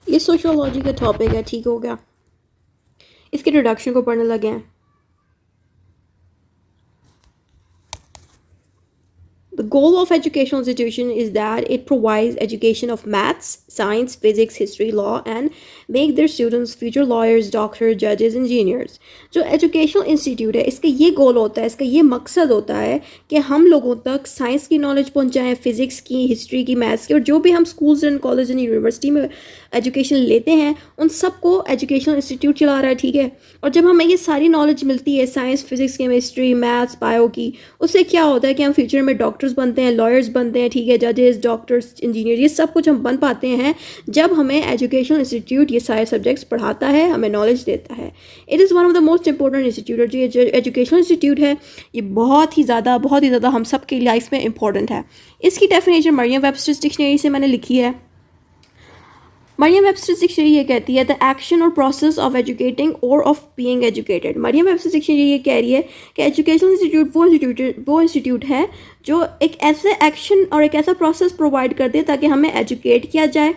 ये सोशियोलॉजी का टॉपिक है, ठीक हो गया। इसके इंट्रोडक्शन को पढ़ने लगे हैं। The goal of educational institution is that it provides education of maths, science, physics, history, law, and make their students future lawyers, doctors, judges, engineers. जो एजुकेशनल इंस्टीट्यूट है, इसका ये गोल होता है, इसका ये मकसद होता है कि हम लोगों तक साइंस की नॉलेज पहुंचाएं, फिजिक्स की, हिस्ट्री की, मैथ्स की, और जो भी हम schools and college and university में एजुकेशन लेते हैं उन सबको एजुकेशनल इंस्टीट्यूट चला रहा है, ठीक है। और जब हमें ये सारी नॉलेज मिलती है science, physics, chemistry, maths, bio की, उससे क्या होता है कि हम फ्यूचर में डॉक्टर्स बनते हैं, लॉयर्स बनते हैं, ठीक है, जजेस, डॉक्टर्स, इंजीनियर, ये सब कुछ हम बन पाते हैं जब हमें एजुकेशनल इंस्टीट्यूट ये सारे सब्जेक्ट्स पढ़ाता है, हमें नॉलेज देता है। It is one of the most important institute. और जो एजुकेशनल इंस्टीट्यूट है ये बहुत ही ज़्यादा हम सब की लाइफ में इंपॉर्टेंट है। इसकी डेफिनेशन मरियम वेबस्टर्स डिक्शनरी से मैंने लिखी है। मरियम वेबस्टर्स डिक्शनरी ये कहती है the action or process of educating or of being educated. Merriam Webster's dictionary ये कह रही है कि एजुकेशनल इंस्टीट्यूट वो इंस्टीट्यूट है जो एक ऐसे एक्शन और एक ऐसा प्रोसेस प्रोवाइड कर दे ताकि हमें एजुकेट किया जाए,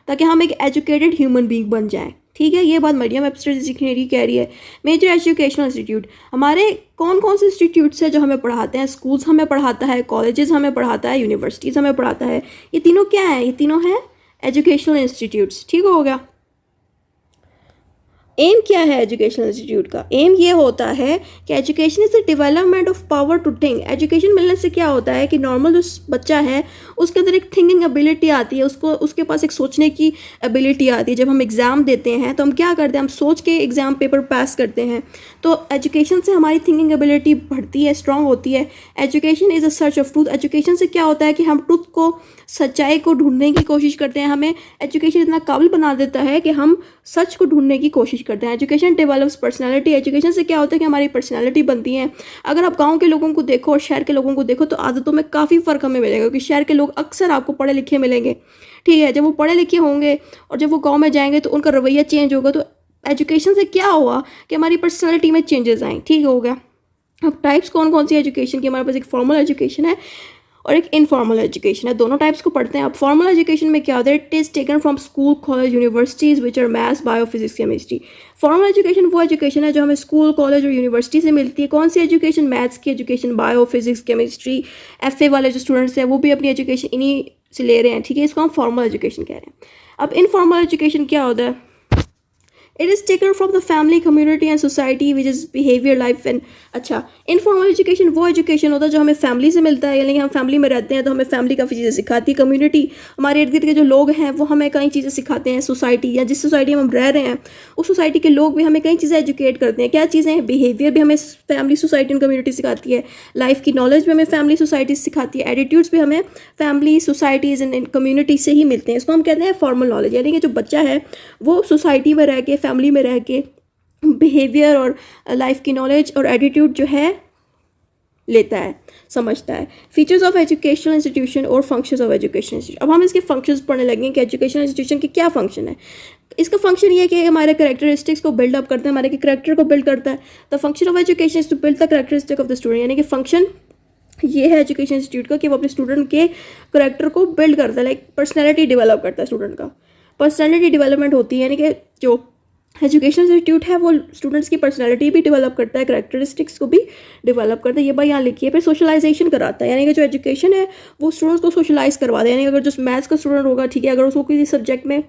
ताकि हम एक एजुकेटेड ह्यूमन बीइंग बन जाएं, ठीक है। ये बात मरियम वेबस्टर्स डिक्शनरी कह रही है। मेजर एजुकेशनल इंस्टीट्यूट, हमारे कौन कौन से इंस्टीट्यूट्स हैं जो हमें पढ़ाते हैं? स्कूल्स हमें पढ़ाता है, कॉलेजेस हमें पढ़ाता है, यूनिवर्सिटीज़ हमें पढ़ाता है। ये तीनों क्या है? ये तीनों हैं एजुकेशनल इंस्टीट्यूट्स, ठीक हो गया। एम क्या है एजुकेशनल इंस्टीट्यूट का? एम ये होता है कि education is the development of power to think. Education मिलने से क्या होता है कि नॉर्मल जो बच्चा है उसके अंदर एक थिंकिंग एबिलिटी आती है, उसके पास एक सोचने की एबिलिटी आती है। जब हम एग्ज़ाम देते हैं तो हम क्या करते हैं? हम सोच के एग्ज़ाम पेपर पास करते हैं। तो एजुकेशन से हमारी थिंकिंग एबिलिटी बढ़ती है, स्ट्रांग होती है। Education is a search of truth. Education से क्या होता है कि हम ट्रूथ को, सच्चाई को ढूंढने की कोशिश करते हैं। हमें एजुकेशन इतना काबिल बना देता है कि हम सच को ढूंढने की कोशिश करते हैं। Education develops personality. एजुकेशन से क्या होता है कि हमारी पर्सनालिटी बनती है। अगर आप गांव के लोगों को देखो और शहर के लोगों को देखो तो आदतों में काफ़ी फ़र्क हमें मिलेगा, क्योंकि शहर के लोग अक्सर आपको पढ़े लिखे मिलेंगे, ठीक है। जब वो पढ़े लिखे होंगे और जब वो गाँव में जाएंगे तो उनका रवैया चेंज होगा। तो एजुकेशन से क्या हुआ कि हमारी पर्सनैलिटी में चेंजेस आए, ठीक हो गया। अब टाइप्स कौन कौन सी एजुकेशन की? हमारे पास एक फॉर्मल एजुकेशन है और एक इनफॉर्मल एजुकेशन है। दोनों टाइप्स को पढ़ते हैं। अब फॉर्मल एजुकेशन में क्या होता है? It is taken from school, college, universities which are maths, bio, physics, chemistry. Formal education वो एजुकेशन है जो हमें स्कूल, कॉलेज और यूनिवर्सिटी से मिलती है। कौन सी एजुकेशन? मैथ्स की education, bio, physics, chemistry. FA वाले जो स्टूडेंट्स हैं वो भी अपनी एजुकेशन इन्हीं से ले रहे हैं, ठीक है। इसको हम फॉर्मल एजुकेशन कह रहे हैं। अब इनफॉर्मल एजुकेशन क्या होता है? It is taken from the family, community and society which is behaviour, life and. अच्छा, इनफॉर्मल एजुकेशन वो एजुकेशन होता है जो हमें फैमिली से मिलता है, यानी कि हम फैमिली में रहते हैं तो हमें फैमिली काफ़ी चीज़ें सिखाती है। कम्युनिटी, हमारे इर्द गिर्द के जो लोग हैं वो हमें कई चीज़ें सिखाते हैं। सोसाइटी, या जिस सोसाइटी में हम रह रहे हैं उस सोसाइटी के लोग भी हमें कई चीज़ें एजुकेट करते हैं। क्या चीज़ें हैं? बिहेवियर भी हमें फैमिली, सोसाइटी एंड कम्युनिटी सिखाती है। लाइफ की नॉलेज भी हमें फैमिली, सोसाइटी सिखाती है। एटीट्यूड्स भी हमें फैमिली, सोसाइटीज़ एंड कम्युनिटी से ही मिलते हैं। इसको हम कहते हैं फॉर्मल नॉलेज। यानी कि जो बच्चा है वो सोसाइटी में रह के, फैमिली में रह के बिहेवियर और लाइफ की नॉलेज और एटीट्यूड जो है लेता है, समझता है। फीचर्स ऑफ एजुकेशनल इंस्टीट्यूशन और फंक्शंस ऑफ एजुकेशन इंस्टीट्यूशन। अब हम इसके फंक्शंस पढ़ने लगेंगे कि एजुकेशनल इंस्टीट्यूशन के क्या फंक्शन है। इसका फंक्शन ये है कि हमारे कैरेक्टरिस्टिक्स को बिल्डअप करता है, हमारे कैरेक्टर को बिल्ड करता है। The function of education is to build the characteristic of the student. यानी कि फंक्शन ये है एजुकेशन इंस्टीट्यूट का कि वो अपने स्टूडेंट के करेक्टर को बिल्ड करता है, लाइक पर्सनैलिटी डेवलप करता है स्टूडेंट का। पर्सनैलिटी डेवलपमेंट होती है, यानी कि जो एजुकेशन इंस्टीट्यूट है वो स्टूडेंट्स की पर्सनालिटी भी डेवलप करता है, कैरेक्टरिस्टिक्स को भी डेवलप करता है। ये बात यहाँ लिखी है। फिर सोशलाइजेशन कराता है, यानी कि जो एजुकेशन है वो स्टूडेंट्स को सोशलाइज करवाता है। यानी अगर जो मैथ्स का स्टूडेंट होगा, ठीक है, अगर उसको किसी सब्जेक्ट में,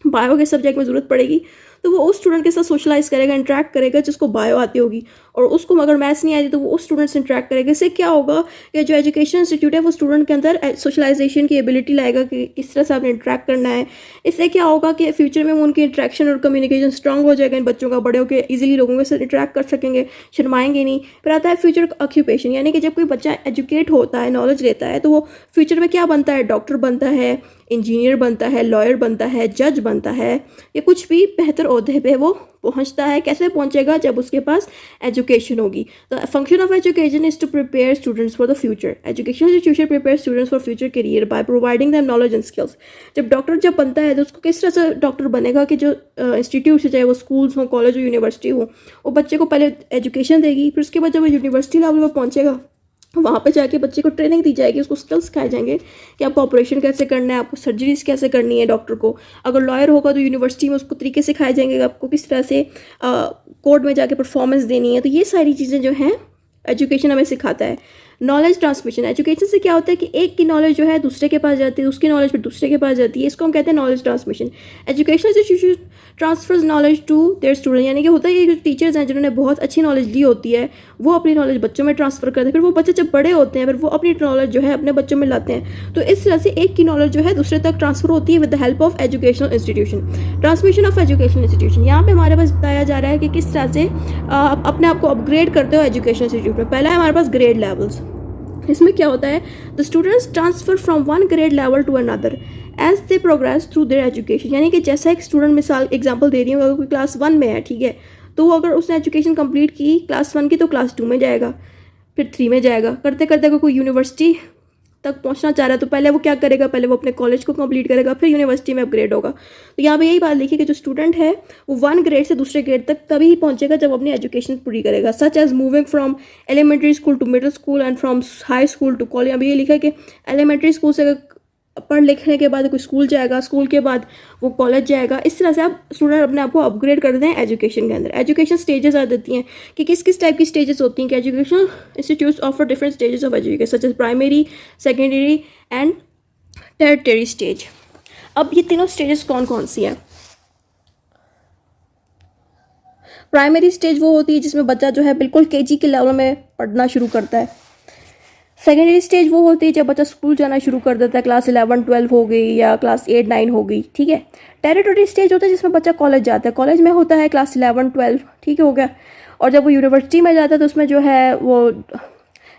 बायो के सब्जेक्ट में ज़रूरत पड़ेगी तो वो उस स्टूडेंट के साथ सोशलाइज करेगा, इंटरेक्ट करेगा जिसको बायो आती होगी, और उसको अगर मैथ्स नहीं आती तो वो उस स्टूडेंट से इंटरेक्ट करेगा। इससे क्या होगा कि जो एजुकेशन इंस्टीट्यूट है वो स्टूडेंट के अंदर सोशलाइजेशन की एबिलिटी लाएगा कि किस तरह से आपने इंटरेक्ट करना है। इससे क्या होगा कि फ्यूचर में वो उनकी इंटरेक्शन और कम्युनिकेशन स्ट्रांग हो जाएगा इन बच्चों का, बड़े होकर ईजिली लोगों के साथ इंटरेक्ट कर सकेंगे, शर्माएंगे नहीं। फिर आता है फ्यूचर ऑक्यूपेशन, यानी कि जब कोई बच्चा एजुकेट होता है, नॉलेज लेता है, तो वो फ्यूचर में क्या बनता है? डॉक्टर बनता है, इंजीनियर बनता है, लॉयर बनता है, जज बनता है, या कुछ भी बेहतर ओहदे पे वो पहुंचता है। कैसे पहुंचेगा? जब उसके पास एजुकेशन होगी। The function of education is to prepare students for the future. Education institution prepare students for future career by providing them knowledge and skills. जब डॉक्टर जब बनता है तो उसको किस तरह से डॉक्टर बनेगा कि जो इंस्टीट्यूट से, चाहे वो स्कूल्स हो, कॉलेज हो, यूनिवर्सिटी हो, वो बच्चे को पहले एजुकेशन देगी, फिर उसके बाद जब वो यूनिवर्सिटी लेवल पर पहुंचेगा वहाँ पे जाके बच्चे को ट्रेनिंग दी जाएगी, उसको स्किल्स सिखाए जाएंगे कि आपको ऑपरेशन कैसे करना है, आपको सर्जरीज कैसे करनी है डॉक्टर को। अगर लॉयर होगा तो यूनिवर्सिटी में उसको तरीके सिखाए जाएंगे कि आपको किस तरह से कोर्ट में जाके परफॉर्मेंस देनी है। तो ये सारी चीज़ें जो हैं एजुकेशन हमें सिखाता है। नॉलेज ट्रांसमिशन, एजुकेशन से क्या होता है कि एक की नॉलेज जो है दूसरे के पास जाती है, उसकी नॉलेज फिर दूसरे के पास जाती है, इसको हम कहते हैं knowledge transmission. Educational institution transfers knowledge to their student, यानी कि होता है ये जो टीचर्स हैं जिन्होंने बहुत अच्छी नॉलेज ली होती है वो अपनी नॉलेज बच्चों में ट्रांसफ़र करते हैं, फिर वो बच्चे जब बड़े होते हैं फिर वो अपनी नॉलेज जो है अपने बच्चों में लाते हैं। तो इस तरह से एक की नॉलेज जो है दूसरे तक ट्रांसफ़र होती है with the help of educational institution. Transmission of educational institution, यहाँ पे हमारे पास बताया जा रहा है कि किस तरह से आप अपने आप को अपग्रेड करते हो एजुकेशन इंस्टीट्यूट में। पहला है हमारे पास ग्रेड लेवल्स। इसमें क्या होता है, the students transfer from one grade level to another as they progress through their education. यानी कि जैसा एक स्टूडेंट, मिसाल एग्जांपल दे रही हूँ, अगर कोई क्लास 1 में है, ठीक है, तो वो अगर उसने एजुकेशन कंप्लीट की क्लास 1 की तो क्लास 2 में जाएगा, फिर 3 में जाएगा, करते करते अगर कोई यूनिवर्सिटी तक पहुंचना चाह रहा है तो पहले वो क्या करेगा, पहले वो अपने कॉलेज को कंप्लीट करेगा, फिर यूनिवर्सिटी में अपग्रेड होगा। तो यहाँ पे यही बात लिखी कि जो स्टूडेंट है वो 1 ग्रेड से दूसरे ग्रेड तक तभी ही पहुंचेगा जब अपनी एजुकेशन पूरी करेगा। Such as moving from elementary school to middle school and from high school to college. अभी ये लिखा है कि एलिमेंट्री स्कूल से पढ़ लिखने के बाद कोई स्कूल जाएगा, स्कूल के बाद वो कॉलेज जाएगा। इस तरह से आप स्टूडेंट अपने आप को अपग्रेड करते हैं एजुकेशन के अंदर। एजुकेशन स्टेजेस आ देती हैं कि किस किस टाइप की स्टेजेस होती हैं कि education institutes offer different stages of education such as primary, secondary and tertiary stage. अब ये तीनों स्टेजेस कौन कौन सी हैं? प्राइमरी स्टेज वो होती है जिसमें बच्चा जो है बिल्कुल केजी के लेवल में पढ़ना शुरू करता है। सेकेंडरी स्टेज वो होती है जब बच्चा स्कूल जाना शुरू कर देता है, क्लास 11, 12 हो गई या क्लास 8, 9 हो गई, ठीक है। टेरिटरी स्टेज होता है जिसमें बच्चा कॉलेज जाता है, कॉलेज में होता है क्लास 11, 12, ठीक हो गया। और जब वो यूनिवर्सिटी में जाता है तो उसमें जो है वो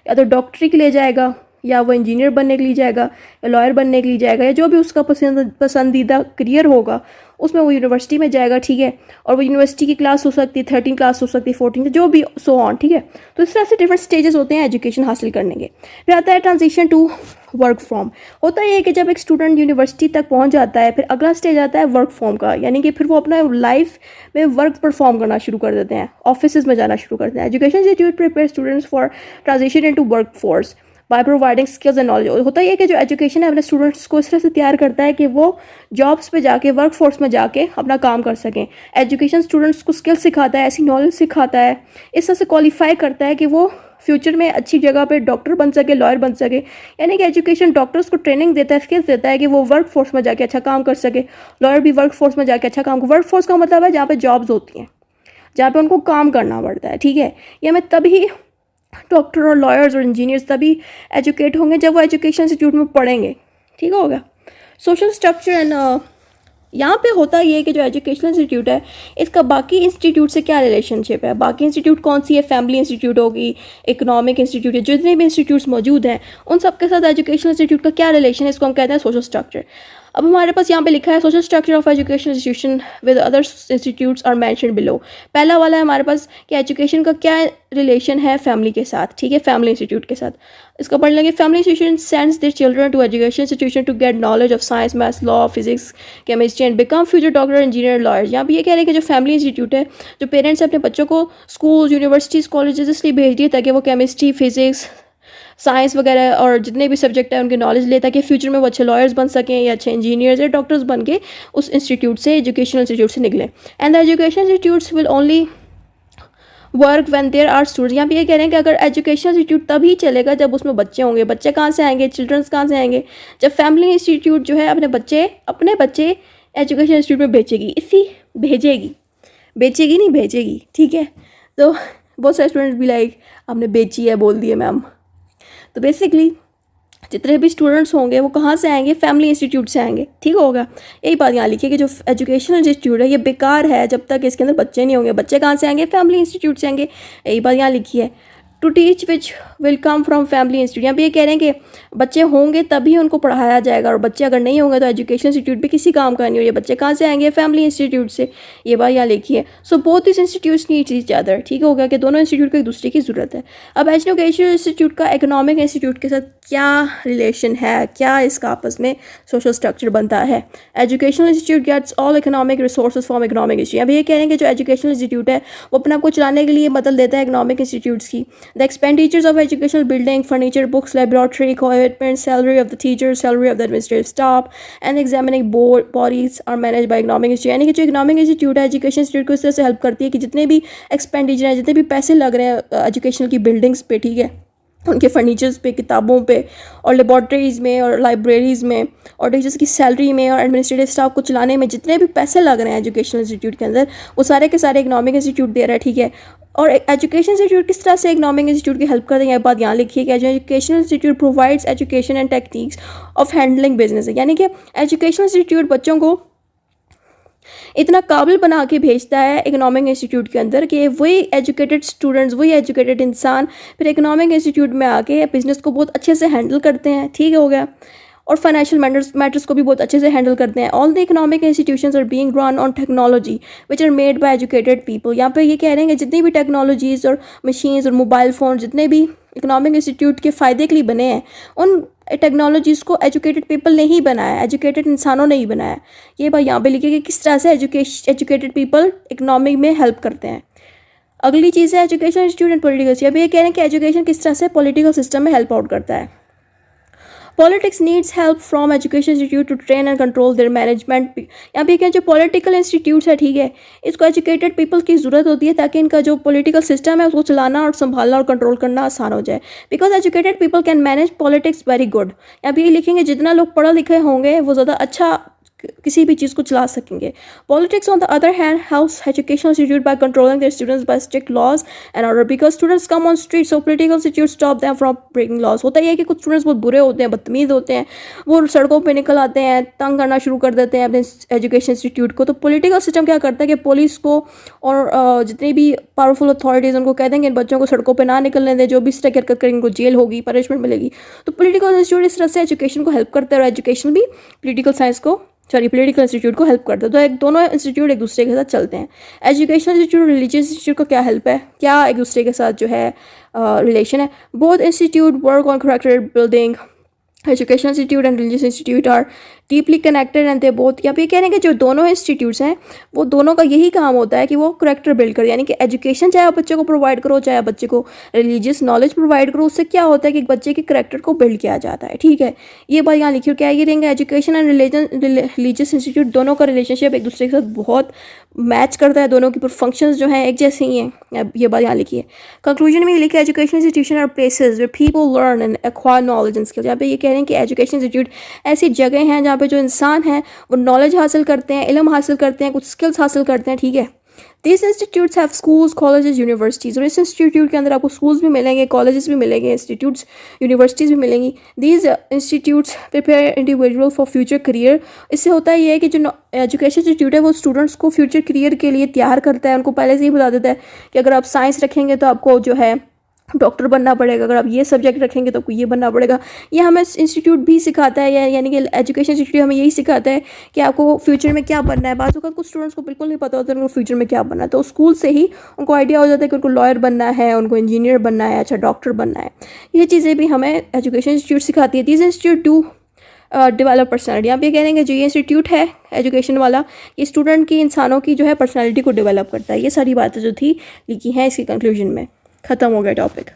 या तो डॉक्टरी के लिए जाएगा, या वो इंजीनियर बनने के लिए जाएगा, या लॉयर बनने के लिए जाएगा, या जो भी उसका पसंदीदा करियर होगा उसमें वो यूनिवर्सिटी में जाएगा, ठीक है। और वो यूनिवर्सिटी की क्लास हो सकती है 13 क्लास हो सकती है 14, जो भी सो ऑन, ठीक है। तो इस तरह से डिफरेंट स्टेजेस होते हैं एजुकेशन हासिल करने के। फिर आता है ट्रांजिशन टू वर्क फ्रॉम। होता है कि जब एक स्टूडेंट यूनिवर्सिटी तक पहुंच जाता है फिर अगला स्टेज आता है वर्क फ्रॉम का, यानी कि फिर वो अपना लाइफ में वर्क परफॉर्म करना शुरू कर देते हैं, ऑफिस में जाना शुरू करते हैं। Education institute prepare students for transition into work force by providing skills and knowledge. होता है कि जो एजुकेशन है अपने स्टूडेंट्स को इस तरह से तैयार करता है कि वो जॉब्स पे जाके, वर्क फोर्स में जाके अपना काम कर सकें। एजुकेशन स्टूडेंट्स को स्किल्स सिखाता है, ऐसी नॉलेज सिखाता है, इस तरह से क्वालिफाई करता है कि वो फ्यूचर में अच्छी जगह पे डॉक्टर बन सके, लॉयर बन सके। यानी कि एजुकेशन डॉक्टर्स को ट्रेनिंग देता है, स्किल्स देता है कि वो वर्क फोर्स में जाके अच्छा काम कर सके, लॉयर भी वर्क फोर्स में जाके अच्छा काम। वर्क फोर्स का मतलब है जहाँ पे जॉब्स होती हैं, जहाँ पे उनको काम करना पड़ता है, ठीक है। ये हमें तभी डॉक्टर और लॉयर्स और इंजीनियर्स तभी एजुकेट होंगे जब वो एजुकेशन इंस्टीट्यूट में पढ़ेंगे, ठीक होगा। सोशल स्ट्रक्चर एंड यहाँ पे होता ये है कि जो एजुकेशनल इंस्टीट्यूट है इसका बाकी इंस्टीट्यूट से क्या रिलेशनशिप है। बाकी इंस्टीट्यूट कौन सी है? फैमिली इंस्टीट्यूट होगी, इकोनॉमिक इंस्टीट्यूट है, जितने भी इंस्टीट्यूट्स मौजूद हैं उन सब के साथ एजुकेशनल इंस्टीट्यूट का क्या रिलेशन है, इसको हम कहते हैं सोशल स्ट्रक्चर। अब हमारे पास यहाँ पे लिखा है social structure of education institution with other institutes are mentioned below. पहला वाला है हमारे पास कि एजुकेशन का क्या रिलेशन है फैमिली के साथ, ठीक है, फैमिली इंस्टीट्यूट के साथ। इसका पढ़ लेंगे। Family institution sends their children to education institution to get knowledge of science, maths, law, physics, chemistry and become future doctor, engineer, lawyers. यहाँ पे ये कह रहे हैं कि जो फैमिली इंस्टीट्यूट है, जो पेरेंट्स अपने बच्चों को स्कूल, यूनिवर्सिटीज़, कॉलेजेस इसलिए भेज दिए ताकि वो केमिस्ट्री, फिजिक्स, साइंस वगैरह और जितने भी सब्जेक्ट है उनके नॉलेज ले, ताकि फ्यूचर में वो अच्छे लॉयर्स बन सकें या अच्छे इंजीनियर्स या डॉक्टर्स बन के उस इंस्टीट्यूट से, एजुकेशनल इंस्टीट्यूट से निकलें। And the education institutes will only work when there are students. यहाँ पे ये कह रहे हैं कि अगर एजुकेशन इंस्टीट्यूट तभी चलेगा जब उसमें बच्चे होंगे। बच्चे कहाँ से आएंगे? चिल्ड्रंस कहाँ से आएंगे? जब फैमिली इंस्टीट्यूट जो है अपने बच्चे एजुकेशन इंस्टीट्यूट में बेचेगी नहीं भेजेगी, ठीक है। तो बहुत सारे स्टूडेंट्स भी लाइक आपने बेची है बोल दिए मैम। तो बेसिकली जितने भी स्टूडेंट्स होंगे वो कहाँ से आएंगे? फैमिली इंस्टीट्यूट से आएंगे, ठीक होगा। यही बात यहाँ लिखिए कि जो एजुकेशनल इंस्टीट्यूट है ये बेकार है जब तक इसके अंदर बच्चे नहीं होंगे। बच्चे कहाँ से आएंगे? फैमिली इंस्टीट्यूट से आएंगे। यही बात यहाँ लिखी है। To teach which will come from family institute. यहाँ पे ये कह रहे हैं कि बच्चे होंगे तभी उनको पढ़ाया जाएगा, और बच्चे अगर नहीं होंगे तो एजुकेशन इंस्टीट्यूट भी किसी काम का नहीं हो। ये बच्चे कहाँ से आएंगे? फैमिली इंस्टीट्यूट से। ये बात यहाँ लिखी है। So both this institutes needs each other, ठीक होगा कि दोनों इंस्टीट्यूट को एक दूसरे की ज़रूरत है। अब एजुकेशन इंस्टीट्यूट का इकोनॉमिक इंस्टीट्यूट के साथ क्या रिलेशन है, क्या इसका आपस में सोशल स्ट्रक्चर बनता है? Educational institute gets all economic resources from economic institute. अब ये कह रहे हैं कि जो एजुकेशनल इंस्टीट्यूट है वो अपने आप को चलाने के लिए मदद देता है इकोनॉमिक इंस्टीट्यूट्स की। The expenditures of educational building, furniture, books, laboratory equipment, salary of the teacher, salary of the administrative staff and examining board bodies are manage by economic institute. यानी कि जो इकोनॉमिक इंस्टीट्यूट है education institute को इस तरह से help करती है कि जितने भी एक्सपेंडिचर हैं, जितने भी पैसे लग रहे हैं एजुकेशनल की बिल्डिंग्स पे, ठीक है, उनके फर्नीचर्स पे, किताबों पे और लेबॉर्ट्रीज़ में और लाइब्रेरीज़ में और टीचर्स की सैलरी में और एडमिनिस्ट्रेटिव स्टाफ को चलाने में जितने भी पैसे लग रहे हैं एजुकेशनल इंस्टीट्यूट के अंदर, वो सारे के सारे इकोनॉमिक इंस्टीट्यूट दे रहा है, ठीक है। और एजुकेशन इंस्टीट्यूट किस तरह से इकोनॉमिक इंस्टीट्यूट की हेल्प करते हैं, ये बात यहाँ लिखी है कि educational institute provides education and techniques of handling business. यानी कि एजुकेशनल इंस्टीट्यूट बच्चों को इतना काबिल बना के भेजता है इकोनॉमिक इंस्टीट्यूट के अंदर कि वही एजुकेटेड स्टूडेंट्स, वही एजुकेटेड इंसान फिर इकोनॉमिक इंस्टीट्यूट में आके बिज़नेस को बहुत अच्छे से हैंडल करते हैं, ठीक हो गया, और फाइनेंशियल मैटर्स को भी बहुत अच्छे से हैंडल करते हैं। All the economic institutions are being run on technology which are made by educated people. यहाँ पे ये कह रहे हैं कि जितनी भी टेक्नोलॉजीज़ और मशीन्स और मोबाइल फ़ोन जितने भी इकोनॉमिक इंस्टीट्यूट के फ़ायदे के लिए बने हैं, उन टेक्नोलॉजीज़ को एजुकेटेड पीपल ने ही बनाया, एजुकेटेड इंसानों ने ही बनाया। ये बात यहाँ पे लिखी कि किस तरह से एजुकेटेड पीपल इकोनॉमिक में हेल्प करते हैं। अगली चीज़ है एजुकेशन इंस्टीट्यूट एंड पॉलिटिकल। अब ये कह रहे हैं कि एजुकेशन किस तरह से पॉलिटिकल सिस्टम में हेल्प आउट करता है। Politics needs help from education institute to train and control their management. यहाँ पे क्या जो पॉलिटिकल इंस्टीट्यूट्स है, ठीक है, इसको एजुकेटेड पीपल की ज़रूरत होती है ताकि इनका जो पॉलिटिकल सिस्टम है उसको चलाना और संभालना और कंट्रोल करना आसान हो जाए। Because educated people can manage politics very good. यहाँ पे ये लिखेंगे जितना लोग पढ़े लिखे होंगे वो ज़्यादा अच्छा किसी भी चीज़ को चला सकेंगे। Politics on the other hand helps education institute by controlling their students by strict laws and order. Because students come on street, so political institute stop them from breaking laws. होता ही है कि कुछ स्टूडेंट्स बहुत बुरे होते हैं, बदतमीज़ होते हैं, वो सड़कों पर निकल आते हैं, तंग करना शुरू कर देते हैं अपने एजुकेशन इंस्टीट्यूट को। तो पॉलिटिकल सिस्टम क्या करता है कि पुलिस को और जितनी भी पावरफुल अथॉरिटीज़ उनको कह देंगे इन बच्चों को सड़कों पर ना निकलने दें, जो भी इस तरह की हरकत करेंगे उनको जेल होगी, पनिशमेंट मिलेगी। तो पॉलिटिकल इंस्टीट्यूट इस तरह से एजुकेशन को हेल्प करता है और एजुकेशन भी पॉलिटिकल इंस्टीट्यूट को हेल्प करता है। तो एक दोनों इंस्टीट्यूट एक दूसरे के साथ चलते हैं। एजुकेशनल इंस्टीट्यूट रिलीजियस इंस्टीट्यूट का क्या हेल्प है, क्या एक दूसरे के साथ जो है रिलेशन है। Both institute work on character building. Educational institute and religious institute are deeply connected and they both. यहाँ पे कह रहे हैं कि जो दोनों इंस्टीट्यूट्स हैं वो दोनों का यही काम होता है कि वो करैक्टर बिल्ड कर, यानी कि एजुकेशन चाहे आप बच्चे को प्रोवाइड करो, चाहे आप बच्चे को रिलीजियस नॉलेज प्रोवाइड करो, उससे क्या होता है कि बच्चे के करैक्टर को बिल्ड किया जाता है, ठीक है। ये बात यहाँ लिखी और क्या ये रहेंगे एजुकेशन एंड रिलीजियस इंस्टीट्यूट दोनों का रिलेशनशिप एक दूसरे के साथ बहुत मैच करता है, दोनों की फंक्शंस जो हैं एक जैसे ही हैं। ये बात यहाँ लिखी है। कंक्लूजन में ये लिखा है education institution are places where people learn and acquire knowledge and skills. यहाँ पे ये कह रहे हैं कि एजुकेशन इंस्टीट्यूट ऐसी जगह हैं जहाँ पे जो इंसान हैं वो नॉलेज हासिल करते हैं, इल्म हासिल करते हैं, कुछ स्किल्स हासिल करते हैं, ठीक है। This institutes have schools, colleges, universities. और इस इंस्टीट्यूट के अंदर आपको स्कूल्स भी मिलेंगे, कॉलेजेस भी मिलेंगे, इंस्टीट्यूट्स, यूनिवर्सिटीज़ भी मिलेंगी। These institutes prepare individual for future career. इससे होता ये है कि जो एजुकेशन इंस्टीट्यूट है वो स्टूडेंट्स को फ्यूचर करियर के लिए तैयार करता है, उनको पहले से ही बता देता है कि अगर आप साइंस रखेंगे तो आपको जो है डॉक्टर बनना पड़ेगा, अगर आप ये सब्जेक्ट रखेंगे तो आपको ये बनना पड़ेगा। ये हमें इंस्टीट्यूट भी सिखाता है, यानी कि एजुकेशन इंस्टीट्यूट हमें यही सिखाता है कि आपको फ्यूचर में क्या बनना है। बाज़ वक़्त कुछ स्टूडेंट्स को बिल्कुल नहीं पता होता उनको फ्यूचर में क्या बनना है, तो स्कूल से ही उनको आइडिया हो जाता है कि उनको लॉयर बनना है, उनको इंजीनियर बनना है, अच्छा डॉक्टर बनना है। ये चीज़ें भी हमें एजुकेशन इंस्टीट्यूट सिखाती है। This institute do develop personality. आप ये कह रहे हैं कि जो ये इंस्टीट्यूट है एजुकेशन वाला, ये स्टूडेंट की, इंसानों की जो है पर्सनैलिटी को डेवलप करता है। ये सारी बातें जो थी लिखी हैं इसके कंक्लूजन में। ख़त्म हो गया टॉपिक।